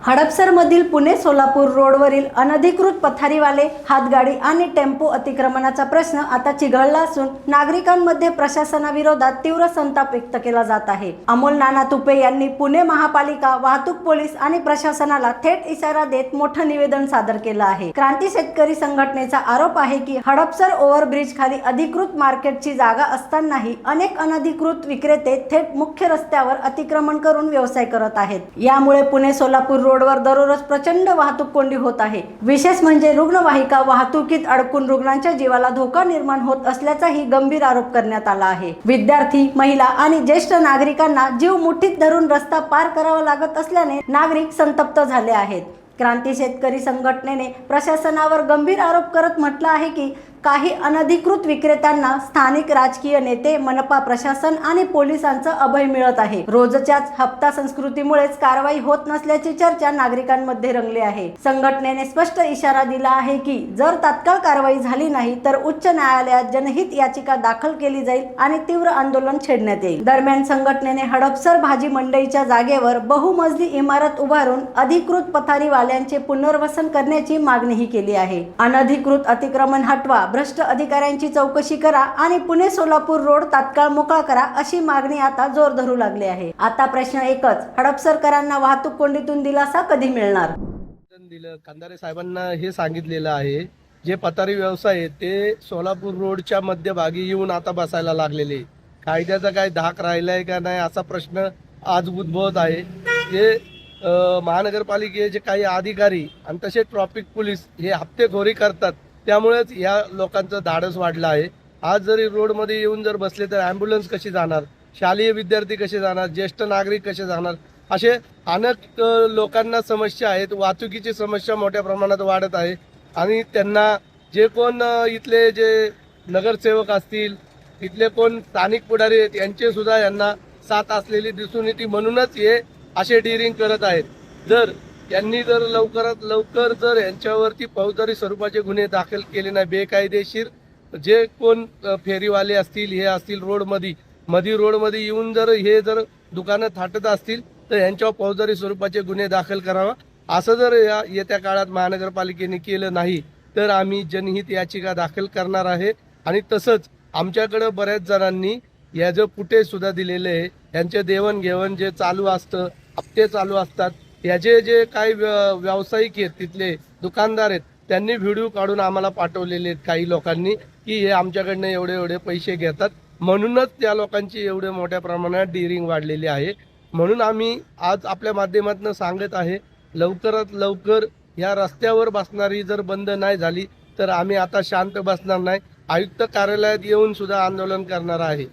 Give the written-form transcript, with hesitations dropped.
हडपसरमधील पुणे सोलापूर रोडवरील अनधिकृत पथारीवाले, हातगाडी आणि टेम्पो अतिक्रमणाचा प्रश्न आता चिघळला असून नागरिकांमध्ये प्रशासनाविरोधात तीव्र संताप व्यक्त केला जात आहे। अमोल नाना तुपे यांनी पुणे महापालिका, वाहतूक पोलीस आणि प्रशासनाला थेट इशारा देत मोठं निवेदन सादर केलं आहे। क्रांती शेतकरी संघटनेचा आरोप आहे की हडपसर ओव्हरब्रिज खाली अधिकृत मार्केटची जागा असतानाही अनेक अनधिकृत विक्रेते थेट मुख्य रस्त्यावर अतिक्रमण करून व्यवसाय करत आहेत। यामुळे पुणे सोलापूर रोडवर दररोज प्रचंड वाहतूक कोंडी होत आहे। विशेष म्हणजे रुग्णवाहिका वाहतुकीत अडकून रुग्णांच्या जीवाला धोका निर्माण होत असल्याचाही गंभीर आरोप करण्यात आला आहे। विद्यार्थी, महिला आणि ज्येष्ठ नागरिकांना जीव मुठीत धरून रस्ता पार करावा लागत असल्याने नागरिक संतप्त झाले आहेत। क्रांती शेतकरी संघटनेने प्रशासनावर गंभीर आरोप करत म्हटलं आहे की काही अनधिकृत विक्रेत्यांना स्थानिक राजकीय नेते, मनपा प्रशासन आणि पोलिसांचं अभय मिळत आहे। रोजच्याच हप्ता संस्कृतीमुळेच कारवाई होत नसल्याची चर्चा नागरिकांमध्ये रंगली आहे। संघटनेने स्पष्ट इशारा दिला आहे की जर तात्काळ कारवाई झाली नाही तर उच्च न्यायालयात जनहित याचिका दाखल केली जाईल आणि तीव्र आंदोलन छेडण्यात येईल। दरम्यान संघटनेने हडपसर भाजी मंडईच्या जागेवर बहुमजली इमारत उभारून अधिकृत पथारीवाल्यांचे पुनर्वसन करण्याची मागणीही केली आहे। अनधिकृत अतिक्रमण हटवा, भ्रष्ट अधिकाऱ्यांची चौकशी करा आणि पुणे सोलापूर रोड तात्काळ मोकळा करा अशी मागणी आता जोर धरू लागली आहे। आता प्रश्न एकच, हडपसरकरांना वाहतूक कोंडीतून दिलासा कधी मिळणार? कंधारे साहेबांना हे सांगितलेलं आहे, जे पथारी व्यवसाय आहे ते सोलापूर रोडच्या मध्यभागी येऊन आता बसायला लागलेले, कायद्याचा काय धाक राहिलाय का नाही असा प्रश्न आज उद्भवत आहे। जे महानगरपालिकेचे काही अधिकारी आणि तसे ट्रॅफिक पोलीस हे हप्तेखोरी करतात, त्यामुळेच या लोकांचं धाडस वाढलं आहे। आज जरी रोडमध्ये येऊन जर बसले तर ॲम्ब्युलन्स कशी जाणार, शालेय विद्यार्थी कसे जाणार, ज्येष्ठ नागरिक कसे जाणार, असे अनेक लोकांना समस्या आहेत। वाहतुकीची समस्या मोठ्या प्रमाणात वाढत आहे आणि त्यांना जे कोण इथले जे नगरसेवक असतील, इथले कोण स्थानिक पुढारी आहेत, यांचे सुद्धा यांना साथ असलेली दिसून येते, म्हणूनच हे असे डिरिंग करत आहेत। जर यांनी जर लवकरात लवकर जर यांच्यावरती फौजदारी स्वरूपाचे गुन्हे दाखल केले नाही, बेकायदेशीर जे कोण फेरीवाले असतील, हे असतील रोडमध्ये रोडमध्ये येऊन जर हे जर दुकानं थाटत असतील तर यांच्यावर फौजदारी स्वरूपाचे गुन्हे दाखल करावा। असं जर येत्या काळात महानगरपालिकेने केलं नाही तर आम्ही जनहित याचिका दाखल करणार आहे। आणि तसंच आमच्याकडे बऱ्याच जणांनी याचं फुटेज सुद्धा दिलेले आहे। यांचे देवणघेवण जे चालू असतं, हप्ते चालू असतात, याचे जे काही व्यावसायिक आहेत, तिथले दुकानदार आहेत, त्यांनी व्हिडिओ काढून आम्हाला पाठवलेले आहेत काही लोकांनी की हे आमच्याकडनं एवढे पैसे घेतात, म्हणूनच त्या लोकांची एवढे मोठ्या प्रमाणात डिरिंग वाढलेली आहे। म्हणून आम्ही आज आपल्या माध्यमातून सांगत आहे, लवकरात लवकर या रस्त्यावर बसणारी जर बंद नाही झाली तर आम्ही आता शांत बसणार नाही, आयुक्त कार्यालयात येऊन सुद्धा आंदोलन करणार आहे।